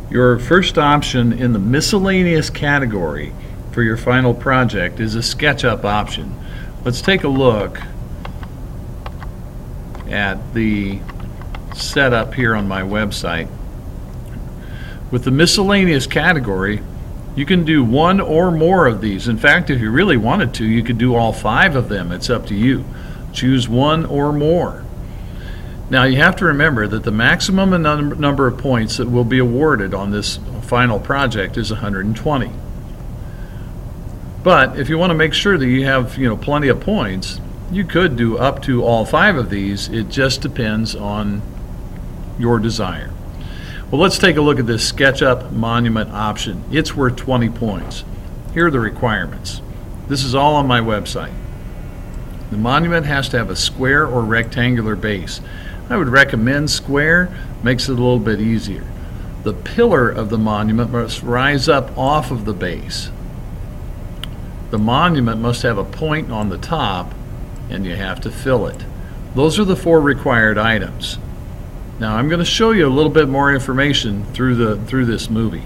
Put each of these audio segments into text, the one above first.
Your first option in the miscellaneous category for your final project is a SketchUp option. Let's take a look at the setup here on my website. With the miscellaneous category, you can do one or more of these. In fact, if you really wanted to, you could do all 5 of them. It's up to you. Choose one or more. Now you have to remember that the maximum number of points that will be awarded on this final project is 120. But if you want to make sure that you have plenty of points, you could do up to all 5 of these. It just depends on your desire. Well, let's take a look at this SketchUp Monument option. It's worth 20 points. Here are the requirements. This is all on my website. The monument has to have a square or rectangular base. I would recommend square, makes it a little bit easier. The pillar of the monument must rise up off of the base. The monument must have a point on the top, and you have to fill it. Those are the 4 required items. Now I'm going to show you a little bit more information through this movie.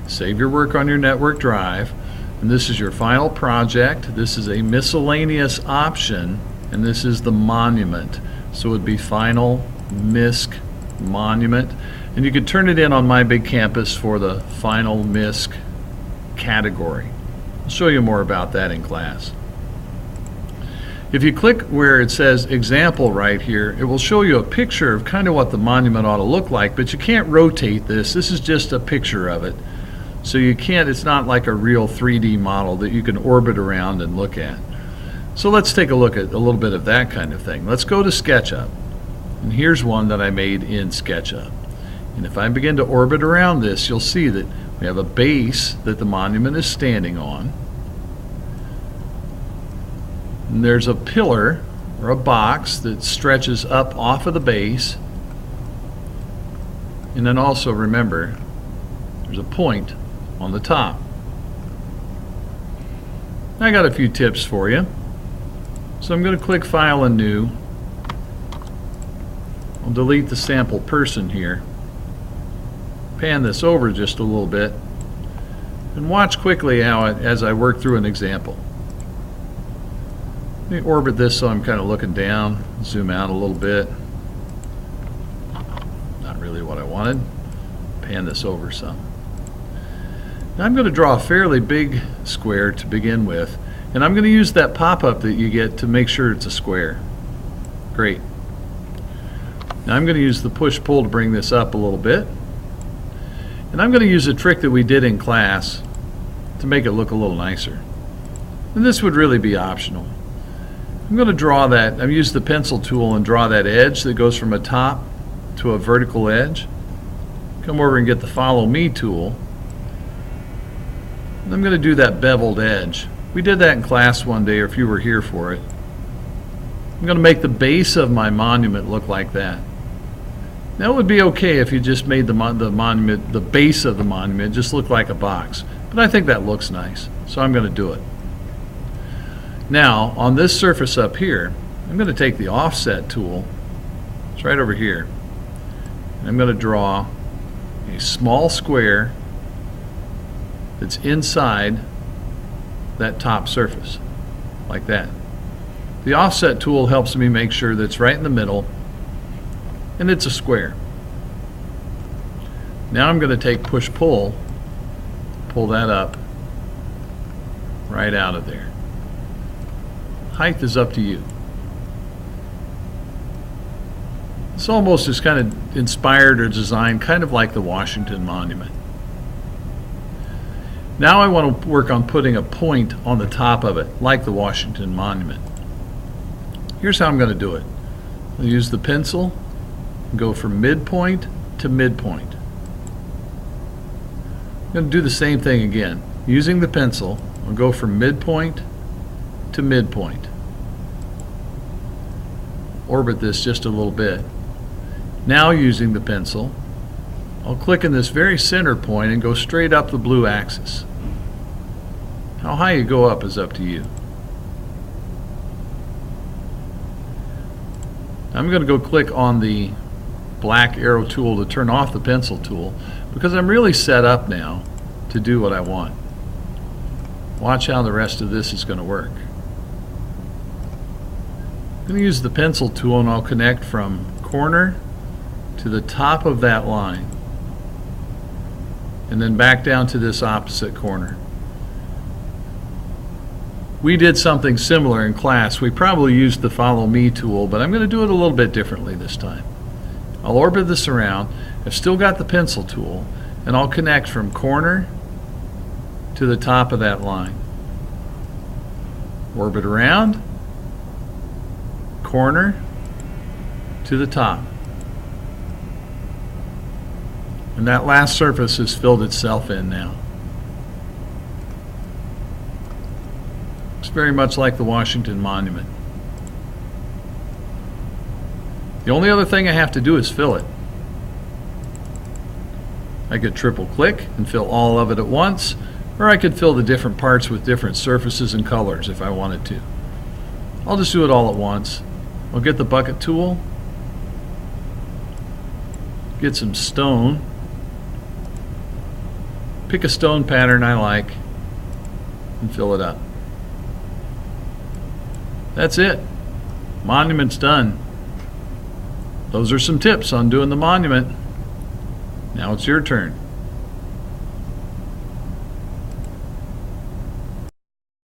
Save your work on your network drive, and this is your final project. This is a miscellaneous option, and this is the monument. So it would be Final-Misc-Monument, and you could turn it in on My Big Campus for the Final-Misc category. I'll show you more about that in class. If you click where it says example right here, it will show you a picture of kind of what the monument ought to look like, but you can't rotate this. This is just a picture of it. So you can't, it's not like a real 3D model that you can orbit around and look at. So let's take a look at a little bit of that kind of thing. Let's go to SketchUp. And here's one that I made in SketchUp. And if I begin to orbit around this, you'll see that we have a base that the monument is standing on. And there's a pillar or a box that stretches up off of the base. And then also remember, there's a point on the top. I got a few tips for you. So I'm going to click File and New. I'll delete the sample person here. Pan this over just a little bit. And watch quickly as I work through an example. Let me orbit this so I'm kind of looking down. Zoom out a little bit. Not really what I wanted. Pan this over some. Now I'm going to draw a fairly big square to begin with. And I'm going to use that pop-up that you get to make sure it's a square. Great. Now I'm going to use the push-pull to bring this up a little bit. And I'm going to use a trick that we did in class to make it look a little nicer. And this would really be optional. I'm going to draw that, I've used the pencil tool and draw that edge that goes from a top to a vertical edge. Come over and get the Follow Me tool. And I'm going to do that beveled edge. We did that in class one day, or if you were here for it. I'm going to make the base of my monument look like that. Now it would be okay if you just made the monument, the base of the monument, just look like a box. But I think that looks nice, so I'm going to do it. Now on this surface up here, I'm going to take the offset tool. It's right over here. And I'm going to draw a small square that's inside that top surface, like that. The offset tool helps me make sure that it's right in the middle and it's a square. Now I'm going to take push-pull, pull that up right out of there. Height is up to you. This almost is kind of inspired or designed kind of like the Washington Monument. Now I want to work on putting a point on the top of it, like the Washington Monument. Here's how I'm going to do it. I'll use the pencil and go from midpoint to midpoint. I'm going to do the same thing again. Using the pencil, I'll go from midpoint to midpoint. Orbit this just a little bit. Now using the pencil, I'll click in this very center point and go straight up the blue axis. How high you go up is up to you. I'm going to go click on the black arrow tool to turn off the pencil tool. because I'm really set up now to do what I want. Watch how the rest of this is going to work. I'm going to use the pencil tool and I'll connect from corner to the top of that line and then back down to this opposite corner. We did something similar in class. We probably used the Follow Me tool, but I'm going to do it a little bit differently this time. I'll orbit this around. I've still got the pencil tool, and I'll connect from corner to the top of that line. Orbit around, corner to the top. And that last surface has filled itself in now. Looks very much like the Washington Monument. The only other thing I have to do is fill it. I could triple click and fill all of it at once, or I could fill the different parts with different surfaces and colors if I wanted to. I'll just do it all at once. I'll get the bucket tool, get some stone, pick a stone pattern I like, and fill it up. That's it. Monument's done. Those are some tips on doing the monument. Now it's your turn.